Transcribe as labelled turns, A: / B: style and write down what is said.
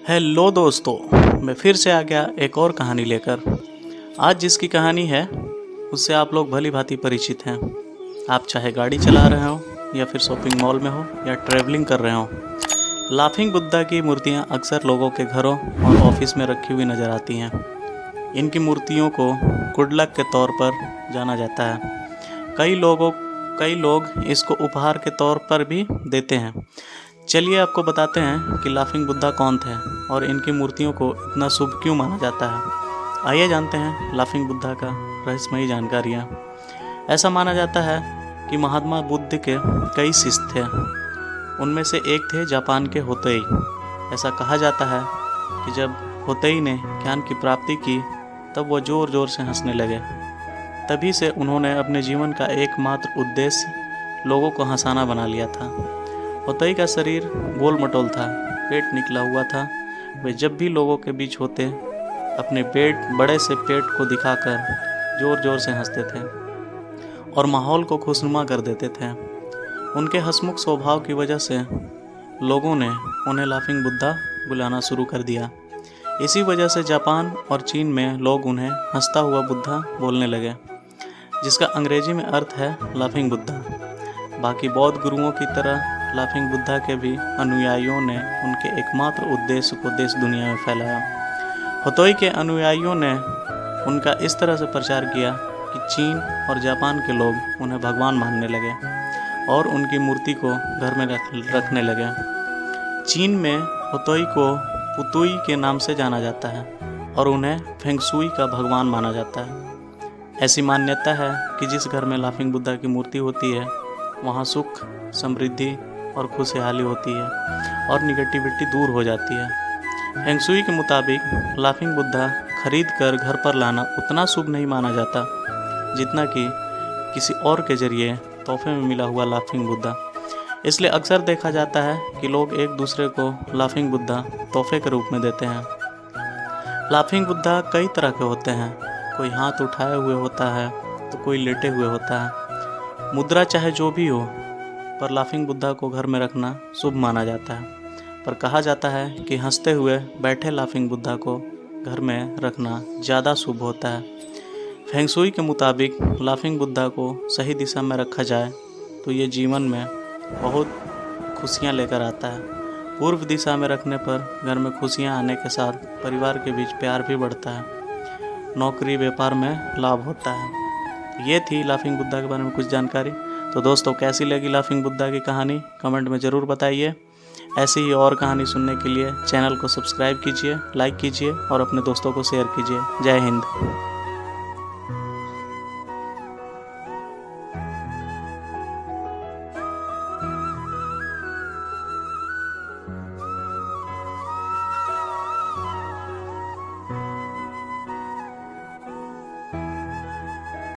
A: Hello दोस्तों, मैं फिर से आ गया एक और कहानी लेकर। आज जिसकी कहानी है उससे आप लोग भली भांति परिचित हैं। आप चाहे गाड़ी चला रहे हो या फिर शॉपिंग मॉल में हो या ट्रैवलिंग कर रहे हो, लाफिंग बुद्धा की मूर्तियाँ अक्सर लोगों के घरों और ऑफिस में रखी हुई नज़र आती हैं। इनकी मूर्तियों को गुड लक के तौर पर जाना जाता है। कई लोग इसको उपहार के तौर पर भी देते हैं। चलिए आपको बताते हैं कि लाफिंग बुद्धा कौन थे और इनकी मूर्तियों को इतना शुभ क्यों माना जाता है। आइए जानते हैं लाफिंग बुद्धा का रहस्यमयी जानकारियाँ। ऐसा माना जाता है कि महात्मा बुद्ध के कई शिष्य थे। उनमें से एक थे जापान के होतेई। ऐसा कहा जाता है कि जब होतेई ने ज्ञान की प्राप्ति की तब वो ज़ोर ज़ोर से हंसने लगे। तभी से उन्होंने अपने जीवन का एकमात्र उद्देश्य लोगों को हंसाना बना लिया था। होतेई का शरीर गोल मटोल था, पेट निकला हुआ था। वे जब भी लोगों के बीच होते अपने बड़े से पेट को दिखाकर ज़ोर ज़ोर से हंसते थे और माहौल को खुशनुमा कर देते थे। उनके हंसमुख स्वभाव की वजह से लोगों ने उन्हें लाफिंग बुद्धा बुलाना शुरू कर दिया। इसी वजह से जापान और चीन में लोग उन्हें हंसता हुआ बुद्धा बोलने लगे, जिसका अंग्रेजी में अर्थ है लाफिंग बुद्धा। बाकी बौद्ध गुरुओं की तरह लाफिंग बुद्धा के भी अनुयायियों ने उनके एकमात्र उद्देश्य को देश दुनिया में फैलाया। होतोई के अनुयायियों ने उनका इस तरह से प्रचार किया कि चीन और जापान के लोग उन्हें भगवान मानने लगे और उनकी मूर्ति को घर में रखने लगे। चीन में होतोई को पुतुई के नाम से जाना जाता है और उन्हें फेंगशुई का भगवान माना जाता है। ऐसी मान्यता है कि जिस घर में लाफिंग बुद्धा की मूर्ति होती है वहाँ सुख, समृद्धि और खुशहाली होती है और निगेटिविटी दूर हो जाती है। फेंगशुई के मुताबिक लाफिंग बुद्धा खरीद कर घर पर लाना उतना शुभ नहीं माना जाता जितना कि किसी और के जरिए तोहफे में मिला हुआ लाफिंग बुद्धा। इसलिए अक्सर देखा जाता है कि लोग एक दूसरे को लाफिंग बुद्धा तोहफे के रूप में देते हैं। लाफिंग बुद्धा कई तरह के होते हैं। कोई हाथ उठाए हुए होता है तो कोई लेटे हुए होता है। मुद्रा चाहे जो भी हो, पर लाफिंग बुद्धा को घर में रखना शुभ माना जाता है। पर कहा जाता है कि हंसते हुए बैठे लाफिंग बुद्धा को घर में रखना ज़्यादा शुभ होता है। फेंगशुई के मुताबिक लाफिंग बुद्धा को सही दिशा में रखा जाए तो ये जीवन में बहुत खुशियाँ लेकर आता है। पूर्व दिशा में रखने पर घर में खुशियाँ आने के साथ परिवार के बीच प्यार भी बढ़ता है, नौकरी व्यापार में लाभ होता है। ये थी लाफिंग बुद्धा के बारे में कुछ जानकारी। तो दोस्तों, कैसी लगी लाफिंग बुद्धा की कहानी कमेंट में ज़रूर बताइए। ऐसी ही और कहानी सुनने के लिए चैनल को सब्सक्राइब कीजिए, लाइक कीजिए और अपने दोस्तों को शेयर कीजिए। जय हिंद।